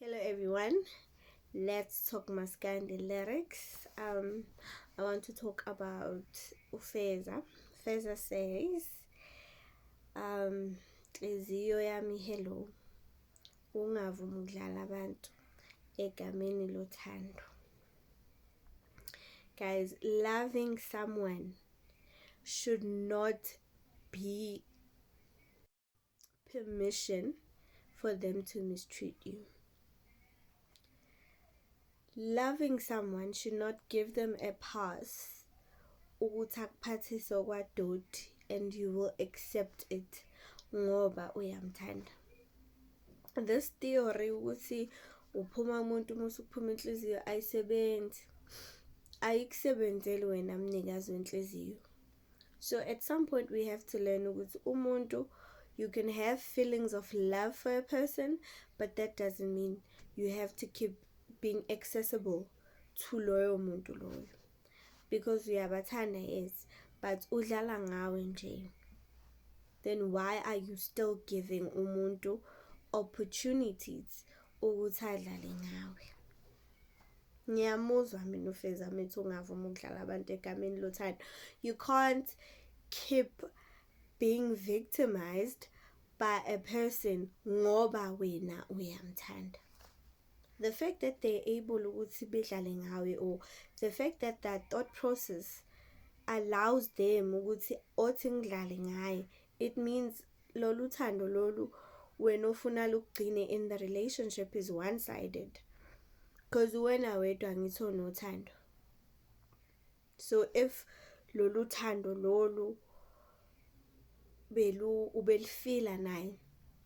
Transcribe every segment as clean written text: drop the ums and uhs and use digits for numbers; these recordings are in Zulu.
Hello everyone, let's talk Maskandi lyrics. I want to talk about Ufeza. Ufeza says, Inhliziyo yami hello, ungavumi ukudlala abantu egameni lothando. Guys, loving someone should not be permission for them to mistreat you. Loving someone should not give them a pass ukuthi akuphathise okwadoti and you will accept it ngoba uyamthanda. This theory ukuthi uphuma umuntu musu kuphuma inhliziyo ayisebenzi, ayikusebenzeli wena mnikazi wenhliziyo. So at some point we have to learn ukuthi umuntu, you can have feelings of love for a person, but that doesn't mean you have to keep being accessible to loyo muntu loyo, because uyabathanda, yes, but udlala ngawe nje. Then why are you still giving umuntu opportunities ukuthi adlale ngawe? Ngiyamuzwa mina Ufeza mithi ungavumi ukudlala abantu egameni lothando. You can't keep being victimized by a person ngoba wena uyamthanda. The fact that they're able ukuthi bedlale ngawe, or the fact that that thought process allows them ukuthi othi ngidlale ngaye, it means lolu thando lolu wena ofuna lugcine in the relationship is one-sided, because wena wedwa ngithi unothando. So if lolu thando lolu ubelifila naye,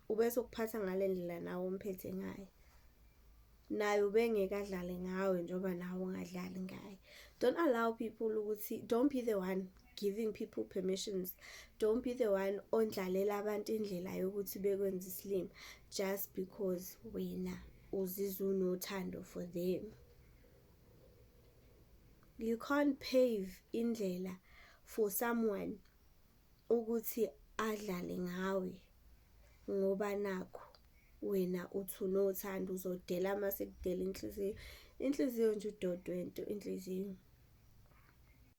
ubese ukuphatha ngale ndlela nawe umphethe ngaye, naye ubengeke adlale ngawe njoba nawe ungadlali ngaye. Don't allow people ukuthi, don't be the one giving people permissions. Don't be the one ondlalela abantu indlela yokuthi bekwenza isilima just because wena uzizwa unothando for them. You can't pave indlela for someone ukuthi adlale ngawe ngoba nakho wena uthi unothando, uzodela mase kudela inhliziyo nje udodwento inhliziyo.